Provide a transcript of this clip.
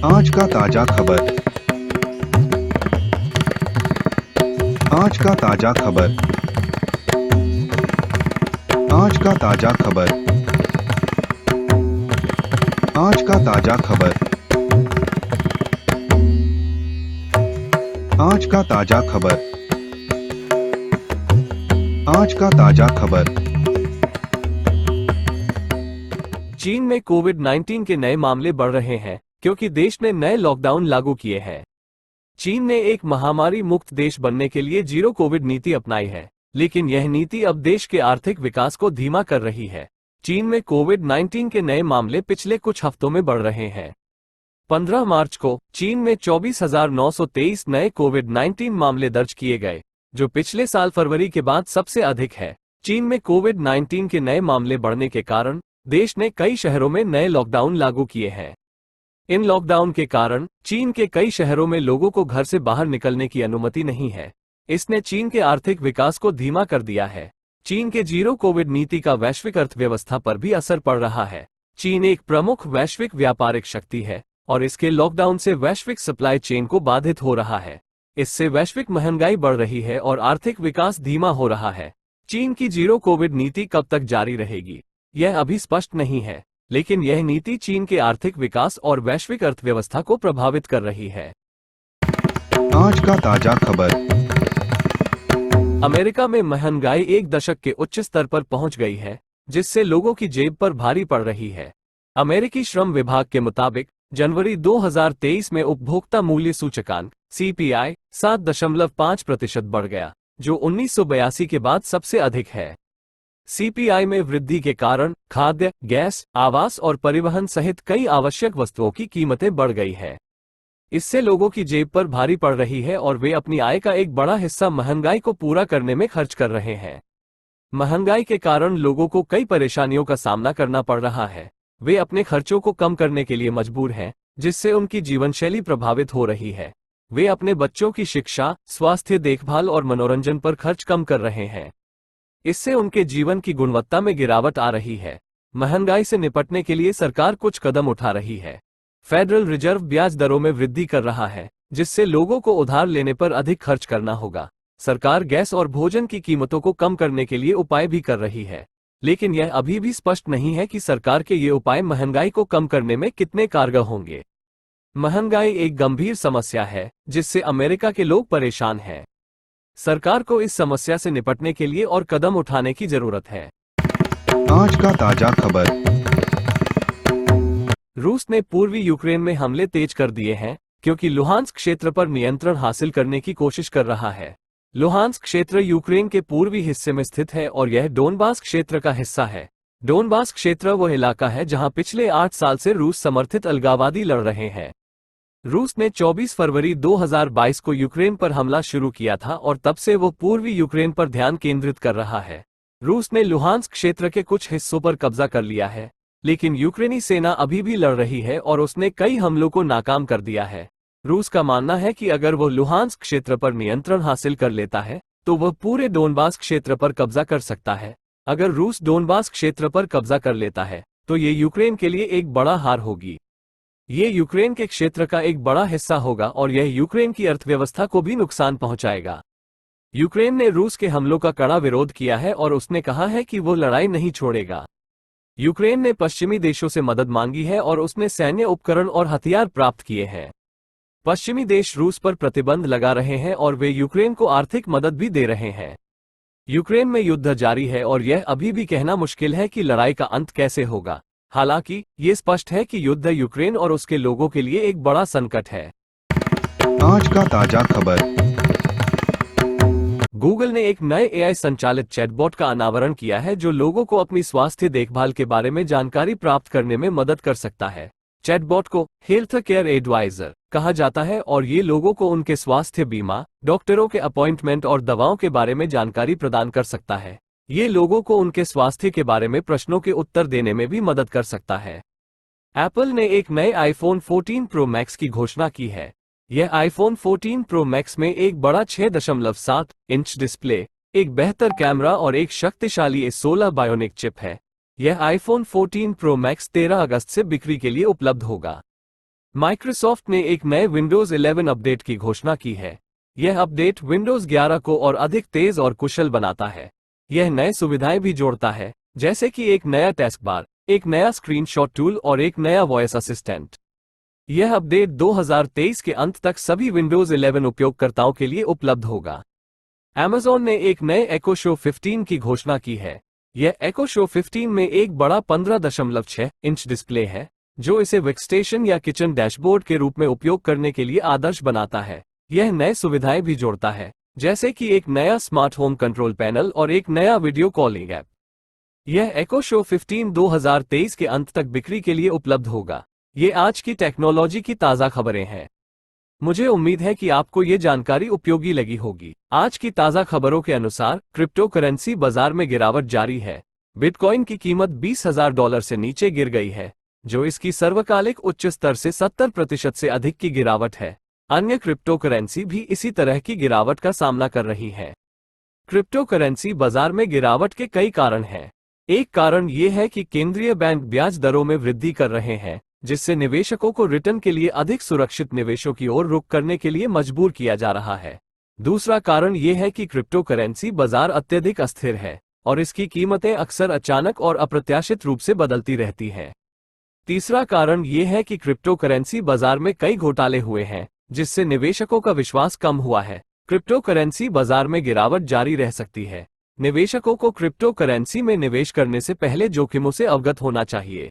आज का ताजा खबर। आज का ताजा खबर। आज का ताजा खबर। आज का ताजा खबर। आज का ताजा खबर। आज का ताजा खबर। चीन में कोविड-19 के नए मामले बढ़ रहे हैं क्योंकि देश ने नए लॉकडाउन लागू किए हैं। चीन ने एक महामारी मुक्त देश बनने के लिए जीरो कोविड नीति अपनाई है, लेकिन यह नीति अब देश के आर्थिक विकास को धीमा कर रही है। चीन में कोविड-19 के नए मामले पिछले कुछ हफ्तों में बढ़ रहे हैं। 15 मार्च को चीन में 24,923 नए कोविड-19 मामले दर्ज किए गए, जो पिछले साल फरवरी के बाद सबसे अधिक है। चीन में कोविड-19 के नए मामले बढ़ने के कारण देश ने कई शहरों में नए लॉकडाउन लागू किए हैं। इन लॉकडाउन के कारण चीन के कई शहरों में लोगों को घर से बाहर निकलने की अनुमति नहीं है। इसने चीन के आर्थिक विकास को धीमा कर दिया है। चीन के जीरो कोविड नीति का वैश्विक अर्थव्यवस्था पर भी असर पड़ रहा है। चीन एक प्रमुख वैश्विक व्यापारिक शक्ति है और इसके लॉकडाउन से वैश्विक सप्लाई चेन को बाधित हो रहा है। इससे वैश्विक महंगाई बढ़ रही है और आर्थिक विकास धीमा हो रहा है। चीन की जीरो कोविड नीति कब तक जारी रहेगी, यह अभी स्पष्ट नहीं है, लेकिन यह नीति चीन के आर्थिक विकास और वैश्विक अर्थव्यवस्था को प्रभावित कर रही है। आज का ताजा खबर। अमेरिका में महंगाई एक दशक के उच्च स्तर पर पहुंच गई है, जिससे लोगों की जेब पर भारी पड़ रही है। अमेरिकी श्रम विभाग के मुताबिक जनवरी 2023 में उपभोक्ता मूल्य सूचकांक CPI 7.5% बढ़ गया, जो 1982 के बाद सबसे अधिक है। CPI में वृद्धि के कारण खाद्य, गैस, आवास और परिवहन सहित कई आवश्यक वस्तुओं की कीमतें बढ़ गई है। इससे लोगों की जेब पर भारी पड़ रही है और वे अपनी आय का एक बड़ा हिस्सा महंगाई को पूरा करने में खर्च कर रहे हैं। महंगाई के कारण लोगों को कई परेशानियों का सामना करना पड़ रहा है। वे अपने खर्चों को कम करने के लिए मजबूर हैं, जिससे उनकी जीवनशैली प्रभावित हो रही है। वे अपने बच्चों की शिक्षा, स्वास्थ्य देखभाल और मनोरंजन पर खर्च कम कर रहे हैं। इससे उनके जीवन की गुणवत्ता में गिरावट आ रही है। महंगाई से निपटने के लिए सरकार कुछ कदम उठा रही है। फेडरल रिजर्व ब्याज दरों में वृद्धि कर रहा है, जिससे लोगों को उधार लेने पर अधिक खर्च करना होगा। सरकार गैस और भोजन की कीमतों को कम करने के लिए उपाय भी कर रही है, लेकिन यह अभी भी स्पष्ट नहीं है कि सरकार के ये उपाय महंगाई को कम करने में कितने कारगर होंगे। महंगाई एक गंभीर समस्या है, जिससे अमेरिका के लोग परेशान हैं। सरकार को इस समस्या से निपटने के लिए और कदम उठाने की जरूरत है। आज का ताजा खबर। रूस ने पूर्वी यूक्रेन में हमले तेज कर दिए हैं, क्योंकि लुहांस्क क्षेत्र पर नियंत्रण हासिल करने की कोशिश कर रहा है। लुहांस्क क्षेत्र यूक्रेन के पूर्वी हिस्से में स्थित है और यह डोनबास क्षेत्र का हिस्सा है। डोनबास क्षेत्र वो इलाका है जहां पिछले 8 साल से रूस समर्थित अलगाववादी लड़ रहे हैं। रूस ने 24 फरवरी 2022 को यूक्रेन पर हमला शुरू किया था और तब से वो पूर्वी यूक्रेन पर ध्यान केंद्रित कर रहा है। रूस ने लुहांस्क क्षेत्र के कुछ हिस्सों पर कब्जा कर लिया है, लेकिन यूक्रेनी सेना अभी भी लड़ रही है और उसने कई हमलों को नाकाम कर दिया है। रूस का मानना है कि अगर वो लुहांस्क क्षेत्र पर नियंत्रण हासिल कर लेता है, तो वह पूरे डोनबास क्षेत्र पर कब्जा कर सकता है। अगर रूस डोनबास क्षेत्र पर कब्जा कर लेता है, तो ये यूक्रेन के लिए एक बड़ा हार होगी। ये यूक्रेन के क्षेत्र का एक बड़ा हिस्सा होगा और यह यूक्रेन की अर्थव्यवस्था को भी नुकसान पहुंचाएगा। यूक्रेन ने रूस के हमलों का कड़ा विरोध किया है और उसने कहा है कि वो लड़ाई नहीं छोड़ेगा। यूक्रेन ने पश्चिमी देशों से मदद मांगी है और उसने सैन्य उपकरण और हथियार प्राप्त किए हैं। पश्चिमी देश रूस पर प्रतिबंध लगा रहे हैं और वे यूक्रेन को आर्थिक मदद भी दे रहे हैं। यूक्रेन में युद्ध जारी है और यह अभी भी कहना मुश्किल है कि लड़ाई का अंत कैसे होगा। हालांकि ये स्पष्ट है कि युद्ध यूक्रेन और उसके लोगों के लिए एक बड़ा संकट है। आज का ताजा खबर। गूगल ने एक नए AI संचालित चैटबॉट का अनावरण किया है, जो लोगों को अपनी स्वास्थ्य देखभाल के बारे में जानकारी प्राप्त करने में मदद कर सकता है। चैटबॉट को हेल्थ केयर एडवाइजर कहा जाता है और ये लोगों को उनके स्वास्थ्य बीमा, डॉक्टरों के अपॉइंटमेंट और दवाओं के बारे में जानकारी प्रदान कर सकता है। ये लोगों को उनके स्वास्थ्य के बारे में प्रश्नों के उत्तर देने में भी मदद कर सकता है। एप्पल ने एक नए iPhone 14 Pro Max की घोषणा की है। यह iPhone 14 Pro Max में एक बड़ा 6.7 इंच डिस्प्ले, एक बेहतर कैमरा और एक शक्तिशाली A16 बायोनिक चिप है। यह iPhone 14 Pro Max 13 अगस्त से बिक्री के लिए उपलब्ध होगा। माइक्रोसॉफ्ट ने एक नए विंडोज 11 अपडेट की घोषणा की है। यह अपडेट विंडोज 11 को और अधिक तेज और कुशल बनाता है। यह नए सुविधाएं भी जोड़ता है, जैसे कि एक नया टास्क बार, एक नया स्क्रीनशॉट टूल और एक नया वॉइस असिस्टेंट। यह अपडेट 2023 के अंत तक सभी विंडोज 11 उपयोगकर्ताओं के लिए उपलब्ध होगा। Amazon ने एक नए Echo Show 15 की घोषणा की है। यह Echo Show 15 में एक बड़ा 15.6 इंच डिस्प्ले है, जो इसे वर्कस्टेशन या किचन डैशबोर्ड के रूप में उपयोग करने के लिए आदर्श बनाता है। यह नए सुविधाएं भी जोड़ता है, जैसे कि एक नया स्मार्ट होम कंट्रोल पैनल और एक नया वीडियो कॉलिंग ऐप। यह Echo Show 15 2023 के अंत तक बिक्री के लिए उपलब्ध होगा। ये आज की टेक्नोलॉजी की ताज़ा खबरें हैं। मुझे उम्मीद है कि आपको ये जानकारी उपयोगी लगी होगी। आज की ताज़ा खबरों के अनुसार क्रिप्टो करेंसी बाजार में गिरावट जारी है। बिटकॉइन की कीमत $20,000 से नीचे गिर गई है, जो इसकी सर्वकालिक उच्च स्तर से 70% से अधिक की गिरावट है। अन्य क्रिप्टो करेंसी भी इसी तरह की गिरावट का सामना कर रही हैं। क्रिप्टो करेंसी बाजार में गिरावट के कई कारण हैं। एक कारण ये है कि केंद्रीय बैंक ब्याज दरों में वृद्धि कर रहे हैं, जिससे निवेशकों को रिटर्न के लिए अधिक सुरक्षित निवेशों की ओर रुख करने के लिए मजबूर किया जा रहा है। दूसरा कारण ये है कि क्रिप्टो करेंसी बाजार अत्यधिक अस्थिर है और इसकी कीमतें अक्सर अचानक और अप्रत्याशित रूप से बदलती रहती हैं। तीसरा कारण ये है कि क्रिप्टो करेंसी बाजार में कई घोटाले हुए हैं, जिससे निवेशकों का विश्वास कम हुआ है। क्रिप्टो करेंसी बाजार में गिरावट जारी रह सकती है। निवेशकों को क्रिप्टो करेंसी में निवेश करने से पहले जोखिमों से अवगत होना चाहिए।